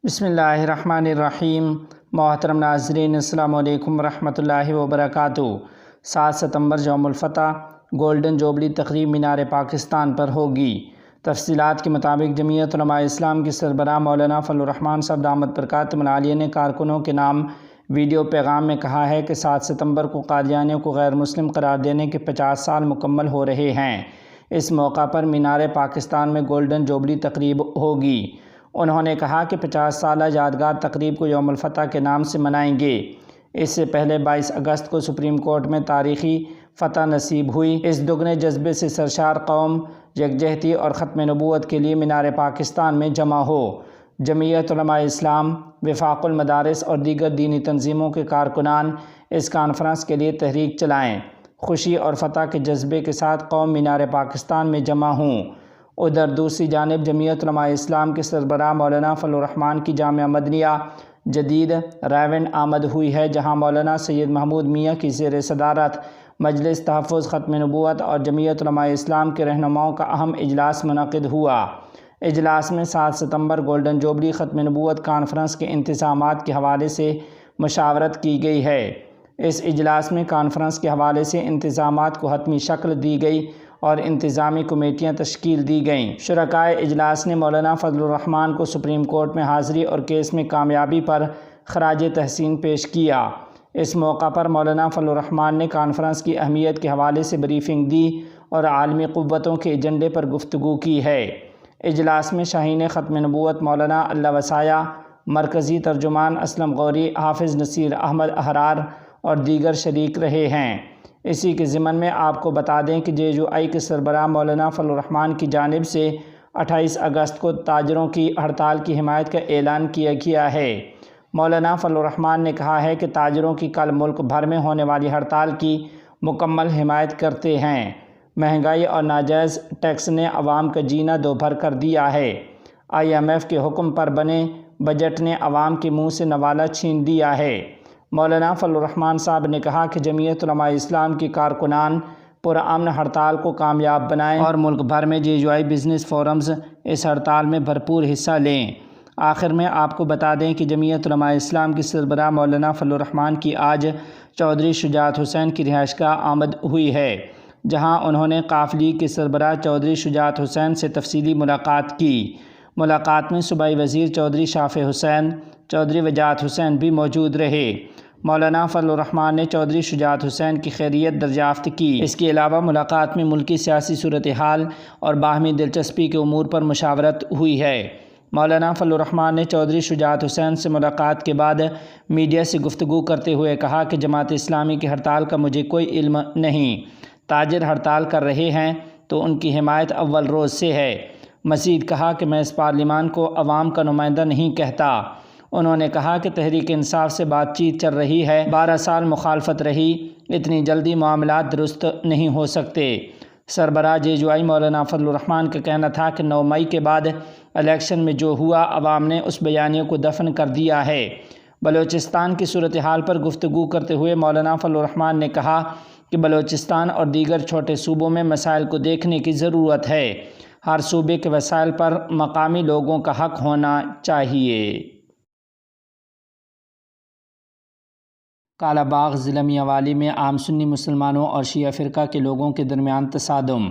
بسم اللہ الرحمن الرحیم۔ محترم ناظرین، السلام علیکم ورحمۃ اللہ وبرکاتہ۔ 7 ستمبر یوم الفتح گولڈن جوبلی تقریب مینار پاکستان پر ہوگی۔ تفصیلات کے مطابق جمعیت علماء اسلام کی سربراہ مولانا فضل الرحمان صاحب دامت برکاتہم العالیہ نے کارکنوں کے نام ویڈیو پیغام میں کہا ہے کہ 7 ستمبر کو قادیانیوں کو غیر مسلم قرار دینے کے 50 سال مکمل ہو رہے ہیں۔ اس موقع پر مینار پاکستان میں گولڈن جوبلی تقریب ہوگی۔ انہوں نے کہا کہ 50 سالہ یادگار تقریب کو یوم الفتح کے نام سے منائیں گے۔ اس سے پہلے 22 اگست کو سپریم کورٹ میں تاریخی فتح نصیب ہوئی۔ اس دگنے جذبے سے سرشار قوم یکجہتی اور ختم نبوت کے لیے مینار پاکستان میں جمع ہو۔ جمعیت علماء اسلام، وفاق المدارس اور دیگر دینی تنظیموں کے کارکنان اس کانفرنس کے لیے تحریک چلائیں۔ خوشی اور فتح کے جذبے کے ساتھ قوم مینار پاکستان میں جمع ہوں۔ ادھر دوسری جانب جمعیت علماء اسلام کے سربراہ مولانا فضل الرحمان کی جامعہ مدنیہ جدید رائیونڈ آمد ہوئی ہے، جہاں مولانا سید محمود میاں کی زیر صدارت مجلس تحفظ ختم نبوت اور جمعیت علماء اسلام کے رہنماؤں کا اہم اجلاس منعقد ہوا۔ اجلاس میں 7 ستمبر گولڈن جوبلی ختم نبوت کانفرنس کے انتظامات کے حوالے سے مشاورت کی گئی ہے۔ اس اجلاس میں کانفرنس کے حوالے سے انتظامات کو حتمی شکل دی گئی اور انتظامی کمیٹیاں تشکیل دی گئیں۔ شرکائے اجلاس نے مولانا فضل الرحمان کو سپریم کورٹ میں حاضری اور کیس میں کامیابی پر خراج تحسین پیش کیا۔ اس موقع پر مولانا فضل الرحمان نے کانفرنس کی اہمیت کے حوالے سے بریفنگ دی اور عالمی قوتوں کے ایجنڈے پر گفتگو کی ہے۔ اجلاس میں شاہین ختم نبوت مولانا اللہ وسایہ، مرکزی ترجمان اسلم غوری، حافظ نصیر احمد احرار اور دیگر شریک رہے ہیں۔ اسی کے ضمن میں آپ کو بتا دیں کہ JUI کے سربراہ مولانا فضل الرحمان کی جانب سے 28 اگست کو تاجروں کی ہڑتال کی حمایت کا اعلان کیا گیا ہے۔ مولانا فضل الرحمان نے کہا ہے کہ تاجروں کی کل ملک بھر میں ہونے والی ہڑتال کی مکمل حمایت کرتے ہیں۔ مہنگائی اور ناجائز ٹیکس نے عوام کا جینا دوبھر کر دیا ہے۔ IMF کے حکم پر بنے بجٹ نے عوام کے منہ سے نوالہ چھین دیا ہے۔ مولانا فضل الرحمان صاحب نے کہا کہ جمعیت علماء اسلام کی کارکنان پرامن ہڑتال کو کامیاب بنائیں اور ملک بھر میں JUI بزنس فورمز اس ہڑتال میں بھرپور حصہ لیں۔ آخر میں آپ کو بتا دیں کہ جمعیت علماء اسلام کی سربراہ مولانا فضل الرحمان کی آج چودھری شجاعت حسین کی رہائش گاہ آمد ہوئی ہے، جہاں انہوں نے قاف لیگ کے سربراہ چودھری شجاعت حسین سے تفصیلی ملاقات کی۔ ملاقات میں صوبائی وزیر چودھری شافع حسین، چودھری وجاہت حسین بھی موجود رہے۔ مولانا فضل الرحمان نے چودھری شجاعت حسین کی خیریت دریافت کی۔ اس کے علاوہ ملاقات میں ملکی سیاسی صورتحال اور باہمی دلچسپی کے امور پر مشاورت ہوئی ہے۔ مولانا فضل الرحمان نے چودھری شجاعت حسین سے ملاقات کے بعد میڈیا سے گفتگو کرتے ہوئے کہا کہ جماعت اسلامی کی ہڑتال کا مجھے کوئی علم نہیں۔ تاجر ہڑتال کر رہے ہیں تو ان کی حمایت اول روز سے ہے۔ مزید کہا کہ میں اس پارلیمان کو عوام کا نمائندہ نہیں کہتا۔ انہوں نے کہا کہ تحریک انصاف سے بات چیت چل رہی ہے، 12 سال مخالفت رہی، اتنی جلدی معاملات درست نہیں ہو سکتے۔ سربراہ JUI مولانا فضل الرحمان کا کہنا تھا کہ 9 مئی کے بعد الیکشن میں جو ہوا، عوام نے اس بیانیے کو دفن کر دیا ہے۔ بلوچستان کی صورتحال پر گفتگو کرتے ہوئے مولانا فضل الرحمان نے کہا کہ بلوچستان اور دیگر چھوٹے صوبوں میں مسائل کو دیکھنے کی ضرورت ہے۔ ہر صوبے کے وسائل پر مقامی لوگوں کا حق ہونا چاہیے۔ کالا باغ ضلع میانوالی میں عام سنی مسلمانوں اور شیعہ فرقہ کے لوگوں کے درمیان تصادم۔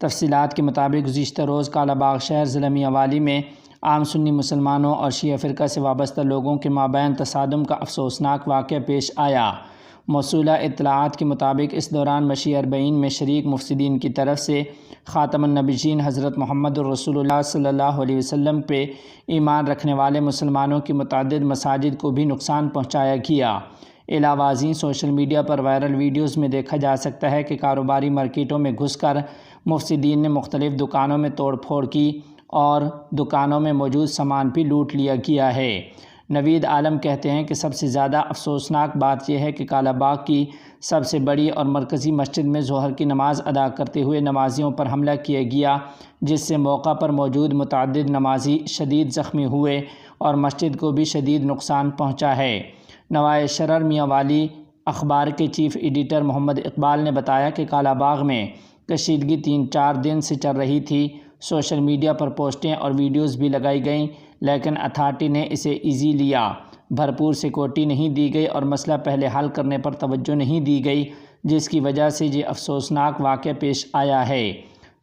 تفصیلات کے مطابق گزشتہ روز کالا باغ شہر ضلع میانوالی میں عام سنی مسلمانوں اور شیعہ فرقہ سے وابستہ لوگوں کے مابین تصادم کا افسوسناک واقعہ پیش آیا۔ موصولہ اطلاعات کے مطابق اس دوران مشیع 40 میں شریک مفسدین کی طرف سے خاتم النبیین حضرت محمد الرسول اللہ صلی اللہ علیہ وسلم پہ ایمان رکھنے والے مسلمانوں کی متعدد مساجد کو بھی نقصان پہنچایا گیا۔ علاوہ ازیں سوشل میڈیا پر وائرل ویڈیوز میں دیکھا جا سکتا ہے کہ کاروباری مارکیٹوں میں گھس کر مفسدین نے مختلف دکانوں میں توڑ پھوڑ کی اور دکانوں میں موجود سامان بھی لوٹ لیا گیا ہے۔ نوید عالم کہتے ہیں کہ سب سے زیادہ افسوسناک بات یہ ہے کہ کالا باغ کی سب سے بڑی اور مرکزی مسجد میں ظہر کی نماز ادا کرتے ہوئے نمازیوں پر حملہ کیا گیا، جس سے موقع پر موجود متعدد نمازی شدید زخمی ہوئے اور مسجد کو بھی شدید نقصان پہنچا ہے۔ نوائے شرر میانوالی اخبار کے چیف ایڈیٹر محمد اقبال نے بتایا کہ کالا باغ میں کشیدگی 3-4 دن سے چل رہی تھی۔ سوشل میڈیا پر پوسٹیں اور ویڈیوز بھی لگائی گئیں، لیکن اتھارٹی نے اسے ایزی لیا۔ بھرپور سیکورٹی نہیں دی گئی اور مسئلہ پہلے حل کرنے پر توجہ نہیں دی گئی، جس کی وجہ سے یہ افسوسناک واقعہ پیش آیا ہے۔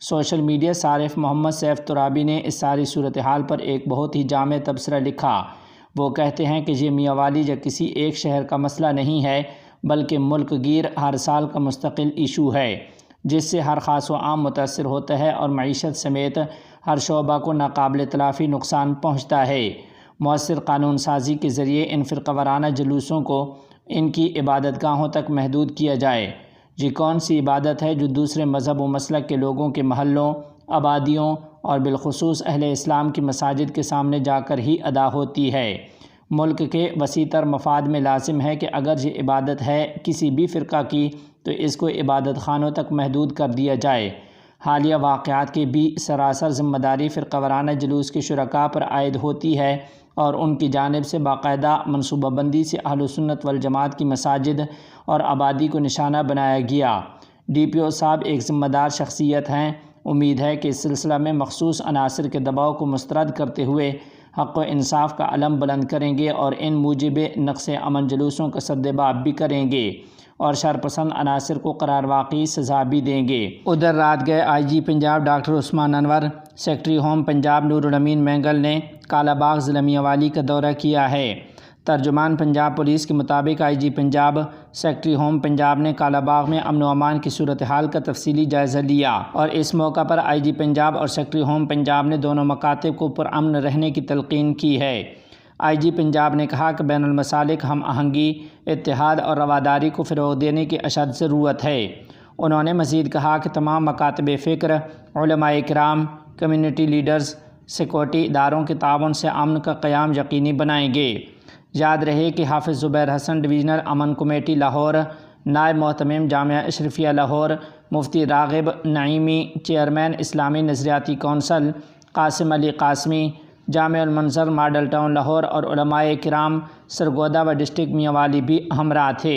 سوشل میڈیا صارف محمد سیف ترابی نے اس ساری صورتحال پر ایک بہت ہی جامع تبصرہ لکھا۔ وہ کہتے ہیں کہ یہ میاں والی یا کسی ایک شہر کا مسئلہ نہیں ہے، بلکہ ملک گیر ہر سال کا مستقل ایشو ہے، جس سے ہر خاص و عام متاثر ہوتا ہے اور معیشت سمیت ہر شعبہ کو ناقابل تلافی نقصان پہنچتا ہے۔ مؤثر قانون سازی کے ذریعے ان فرقہ وارانہ جلوسوں کو ان کی عبادت گاہوں تک محدود کیا جائے۔ یہ کون سی عبادت ہے جو دوسرے مذہب و مسلک کے لوگوں کے محلوں، آبادیوں اور بالخصوص اہل اسلام کی مساجد کے سامنے جا کر ہی ادا ہوتی ہے؟ ملک کے وسیع تر مفاد میں لازم ہے کہ اگر یہ عبادت ہے کسی بھی فرقہ کی تو اس کو عبادت خانوں تک محدود کر دیا جائے۔ حالیہ واقعات کی بھی سراسر ذمہ داری فرقہ وارانہ جلوس کے شرکاء پر عائد ہوتی ہے اور ان کی جانب سے باقاعدہ منصوبہ بندی سے اہل سنت والجماعت کی مساجد اور آبادی کو نشانہ بنایا گیا۔ ڈی پی او صاحب ایک ذمہ دار شخصیت ہیں۔ امید ہے کہ اس سلسلہ میں مخصوص عناصر کے دباؤ کو مسترد کرتے ہوئے حق و انصاف کا علم بلند کریں گے اور ان موجب نقص امن جلوسوں کا سدباب بھی کریں گے اور شرپسند عناصر کو قرار واقعی سزا بھی دیں گے۔ ادھر رات گئے آئی جی پنجاب ڈاکٹر عثمان انور، سیکرٹری ہوم پنجاب نور الامین مینگل نے کالا باغ ضلع میاں والی کا دورہ کیا ہے۔ ترجمان پنجاب پولیس کے مطابق آئی جی پنجاب سیکرٹری ہوم پنجاب نے کالا باغ میں امن و امان کی صورتحال کا تفصیلی جائزہ لیا اور اس موقع پر آئی جی پنجاب اور سیکرٹری ہوم پنجاب نے دونوں مکاتب کو پرامن رہنے کی تلقین کی ہے۔ آئی جی پنجاب نے کہا کہ بین المسالک ہم آہنگی، اتحاد اور رواداری کو فروغ دینے کی اشد ضرورت ہے۔ انہوں نے مزید کہا کہ تمام مکاتب فکر، علماء کرام، کمیونٹی لیڈرز سیکورٹی اداروں کے تعاون سے امن کا قیام یقینی بنائیں گے۔ یاد رہے کہ حافظ زبیر حسن ڈویژنل امن کمیٹی لاہور، نائب محتمم جامعہ اشرفیہ لاہور، مفتی راغب نعیمی چیئرمین اسلامی نظریاتی کونسل، قاسم علی قاسمی جامع المنظر ماڈل ٹاؤن لاہور اور علماء کرام سرگودا و ڈسٹرکٹ میاں والی بھی ہمراہ تھے۔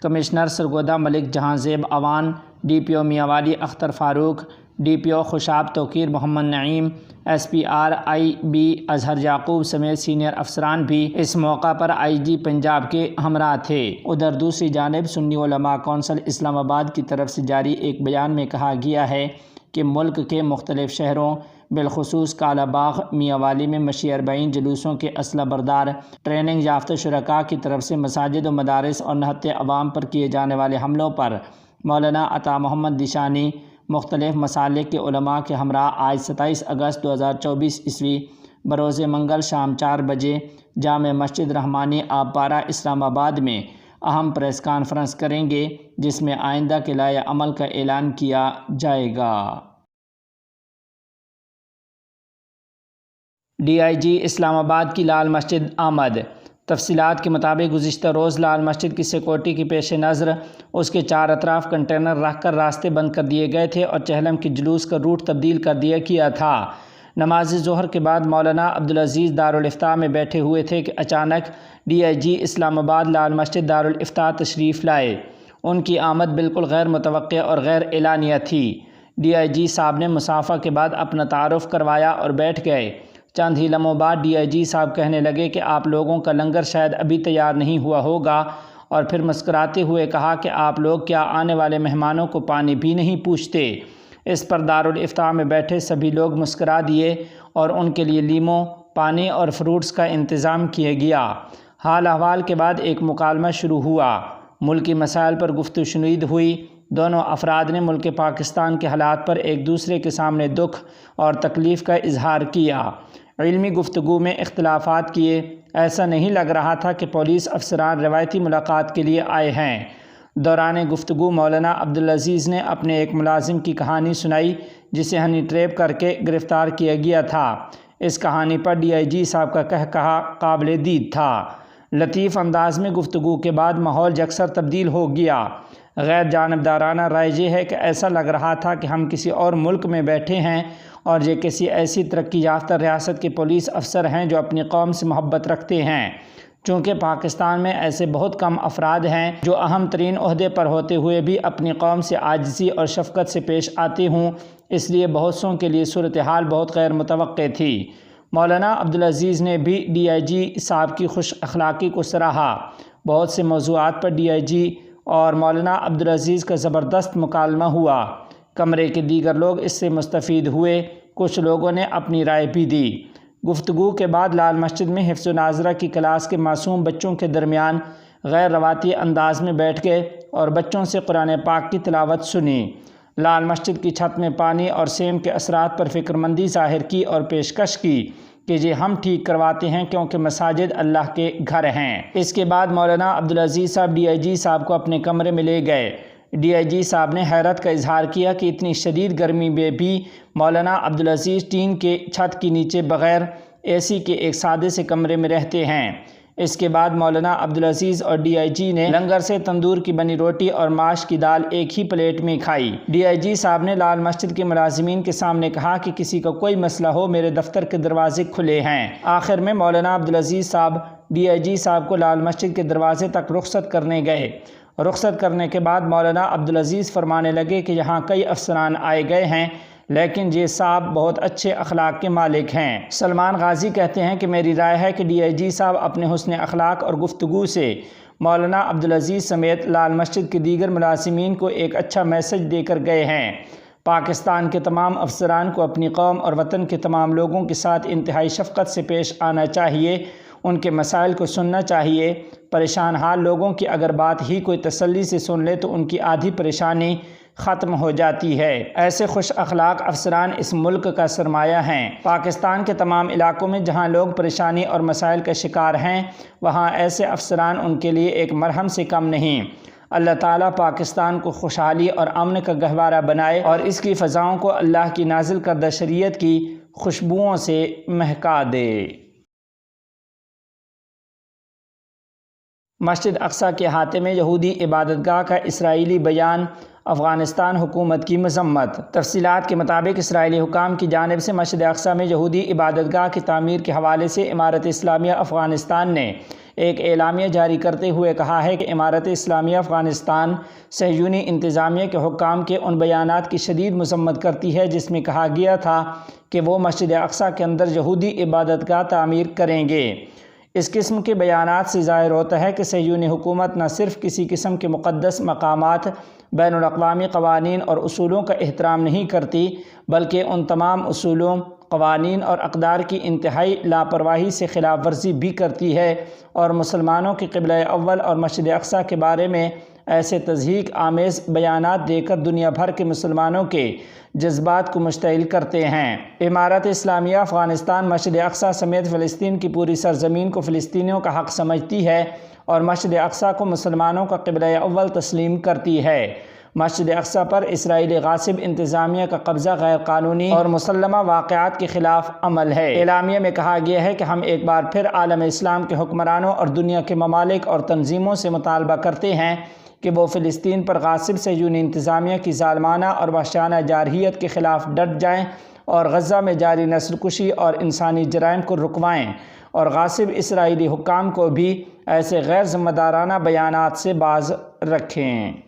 کمشنر سرگودا ملک جہاں زیب Awan, D P O Mianwali Akhtar Farooq, D P O Khushab Tauqeer Muhammad Naeem, S P R I B Azhar Yaqoob سمیت سینئر افسران بھی اس موقع پر آئی جی پنجاب کے ہمراہ تھے۔ ادھر دوسری جانب سنی علماء کونسل اسلام آباد کی طرف سے جاری ایک بیان میں کہا گیا ہے کہ ملک کے مختلف شہروں بالخصوص کالا باغ میاں والی میں مشی 40 جلوسوں کے اسلحہ بردار ٹریننگ یافتہ شرکاء کی طرف سے مساجد و مدارس اور نہتے عوام پر کیے جانے والے حملوں پر مولانا عطا محمد دشانی مختلف مسالک کے علماء کے ہمراہ آج 27 اگست 2024 عیسوی بروز منگل شام 4 بجے جامع مسجد رحمانی آب پارہ اسلام آباد میں اہم پریس کانفرنس کریں گے، جس میں آئندہ کے لائحہ عمل کا اعلان کیا جائے گا۔ ڈی آئی جی اسلام آباد کی لال مسجد آمد۔ تفصیلات کے مطابق گزشتہ روز لال مسجد کی سیکورٹی کے پیش نظر اس کے 4 اطراف کنٹینر رکھ کر راستے بند کر دیے گئے تھے اور چہلم کے جلوس کا روٹ تبدیل کر دیا گیا تھا۔ نماز ظہر کے بعد مولانا عبدالعزیز دارالافتاء میں بیٹھے ہوئے تھے کہ اچانک ڈی آئی جی اسلام آباد لال مسجد دارالافتاء تشریف لائے۔ ان کی آمد بالکل غیر متوقع اور غیر اعلانیہ تھی۔ ڈی آئی جی صاحب نے مصافحہ کے بعد اپنا تعارف کروایا اور بیٹھ گئے۔ چند ہی لمحوں بعد ڈی آئی جی صاحب کہنے لگے کہ آپ لوگوں کا لنگر شاید ابھی تیار نہیں ہوا ہوگا، اور پھر مسکراتے ہوئے کہا کہ آپ لوگ کیا آنے والے مہمانوں کو پانی بھی نہیں پوچھتے؟ اس پر دارالافتاء میں بیٹھے سبھی لوگ مسکرا دیے اور ان کے لیے لیموں، پانی اور فروٹس کا انتظام کیا گیا۔ حال احوال کے بعد ایک مکالمہ شروع ہوا۔ ملکی مسائل پر گفت و شنید ہوئی۔ دونوں افراد نے ملک پاکستان کے حالات پر ایک دوسرے کے سامنے دکھ اور تکلیف کا اظہار کیا۔ علمی گفتگو میں اختلافات کیے۔ ایسا نہیں لگ رہا تھا کہ پولیس افسران روایتی ملاقات کے لیے آئے ہیں۔ دوران گفتگو مولانا عبدالعزیز نے اپنے ایک ملازم کی کہانی سنائی جسے ہنی ٹریپ کر کے گرفتار کیا گیا تھا۔ اس کہانی پر ڈی آئی جی صاحب کا کہا قابل دید تھا۔ لطیف انداز میں گفتگو کے بعد ماحول یکسر تبدیل ہو گیا۔ غیر جانبدارانہ رائے یہ ہے کہ ایسا لگ رہا تھا کہ ہم کسی اور ملک میں بیٹھے ہیں اور یہ کسی ایسی ترقی یافتہ ریاست کے پولیس افسر ہیں جو اپنی قوم سے محبت رکھتے ہیں۔ چونکہ پاکستان میں ایسے بہت کم افراد ہیں جو اہم ترین عہدے پر ہوتے ہوئے بھی اپنی قوم سے عاجزی اور شفقت سے پیش آتے ہوں، اس لیے بہت سوں کے لیے صورتحال بہت غیر متوقع تھی۔ مولانا عبدالعزیز نے بھی ڈی آئی جی صاحب کی خوش اخلاقی کو سراہا۔ بہت سے موضوعات پر ڈی آئی جی اور مولانا عبدالعزیز کا زبردست مکالمہ ہوا۔ کمرے کے دیگر لوگ اس سے مستفید ہوئے، کچھ لوگوں نے اپنی رائے بھی دی۔ گفتگو کے بعد لال مسجد میں حفظ و ناظرہ کی کلاس کے معصوم بچوں کے درمیان غیر روایتی انداز میں بیٹھ گئے اور بچوں سے قرآن پاک کی تلاوت سنی۔ لال مسجد کی چھت میں پانی اور سیم کے اثرات پر فکرمندی ظاہر کی اور پیشکش کی کہ یہ ہم ٹھیک کرواتے ہیں کیونکہ مساجد اللہ کے گھر ہیں۔ اس کے بعد مولانا عبدالعزیز صاحب ڈی آئی جی صاحب کو اپنے کمرے میں لے گئے۔ ڈی آئی جی صاحب نے حیرت کا اظہار کیا کہ اتنی شدید گرمی میں بھی مولانا عبدالعزیز ٹین کے چھت کے نیچے بغیر اے سی کے ایک سادے سے کمرے میں رہتے ہیں۔ اس کے بعد مولانا عبدالعزیز اور ڈی آئی جی نے لنگر سے تندور کی بنی روٹی اور ماش کی دال ایک ہی پلیٹ میں کھائی۔ ڈی آئی جی صاحب نے لال مسجد کے ملازمین کے سامنے کہا کہ کسی کا کوئی مسئلہ ہو میرے دفتر کے دروازے کھلے ہیں۔ آخر میں مولانا عبدالعزیز صاحب ڈی آئی جی صاحب کو لال مسجد کے دروازے تک رخصت کرنے گئے۔ رخصت کرنے کے بعد مولانا عبدالعزیز فرمانے لگے کہ یہاں کئی افسران آئے گئے ہیں لیکن یہ صاحب بہت اچھے اخلاق کے مالک ہیں۔ سلمان غازی کہتے ہیں کہ میری رائے ہے کہ ڈی آئی جی صاحب اپنے حسن اخلاق اور گفتگو سے مولانا عبدالعزیز سمیت لال مسجد کے دیگر ملازمین کو ایک اچھا میسج دے کر گئے ہیں۔ پاکستان کے تمام افسران کو اپنی قوم اور وطن کے تمام لوگوں کے ساتھ انتہائی شفقت سے پیش آنا چاہیے، ان کے مسائل کو سننا چاہیے۔ پریشان حال لوگوں کی اگر بات ہی کوئی تسلی سے سن لے تو ان کی آدھی پریشانی ختم ہو جاتی ہے۔ ایسے خوش اخلاق افسران اس ملک کا سرمایہ ہیں۔ پاکستان کے تمام علاقوں میں جہاں لوگ پریشانی اور مسائل کا شکار ہیں وہاں ایسے افسران ان کے لیے ایک مرہم سے کم نہیں۔ اللہ تعالیٰ پاکستان کو خوشحالی اور امن کا گہوارہ بنائے اور اس کی فضاؤں کو اللہ کی نازل کردہ شریعت کی خوشبوؤں سے مہکا دے۔ مسجد اقصیٰ کے احاطے میں یہودی عبادت گاہ کا اسرائیلی بیان، افغانستان حکومت کی مذمت۔ تفصیلات کے مطابق اسرائیلی حکام کی جانب سے مسجد اقصیٰ میں یہودی عبادت گاہ کی تعمیر کے حوالے سے امارت اسلامیہ افغانستان نے ایک اعلامیہ جاری کرتے ہوئے کہا ہے کہ امارت اسلامیہ افغانستان صہیونی انتظامیہ کے حکام کے ان بیانات کی شدید مذمت کرتی ہے جس میں کہا گیا تھا کہ وہ مسجد اقصیٰ کے اندر یہودی عبادت گاہ تعمیر کریں گے۔ اس قسم کے بیانات سے ظاہر ہوتا ہے کہ صہیونی حکومت نہ صرف کسی قسم کے مقدس مقامات، بین الاقوامی قوانین اور اصولوں کا احترام نہیں کرتی بلکہ ان تمام اصولوں، قوانین اور اقدار کی انتہائی لاپرواہی سے خلاف ورزی بھی کرتی ہے اور مسلمانوں کے قبلہ اول اور مسجد اقصیٰ کے بارے میں ایسے تضحیک آمیز بیانات دے کر دنیا بھر کے مسلمانوں کے جذبات کو مشتعل کرتے ہیں۔ امارت اسلامیہ افغانستان مسجد اقصیٰ سمیت فلسطین کی پوری سرزمین کو فلسطینیوں کا حق سمجھتی ہے اور مسجد اقصیٰ کو مسلمانوں کا قبلہ اول تسلیم کرتی ہے۔ مسجد اقصیٰ پر اسرائیلی غاصب انتظامیہ کا قبضہ غیر قانونی اور مسلمہ واقعات کے خلاف عمل ہے۔ اعلامیہ میں کہا گیا ہے کہ ہم ایک بار پھر عالم اسلام کے حکمرانوں اور دنیا کے ممالک اور تنظیموں سے مطالبہ کرتے ہیں کہ وہ فلسطین پر غاصب صہیونی انتظامیہ کی ظالمانہ اور وحشیانہ جارحیت کے خلاف ڈٹ جائیں اور غزہ میں جاری نسل کشی اور انسانی جرائم کو رکوائیں اور غاصب اسرائیلی حکام کو بھی ایسے غیر ذمہ دارانہ بیانات سے باز رکھیں۔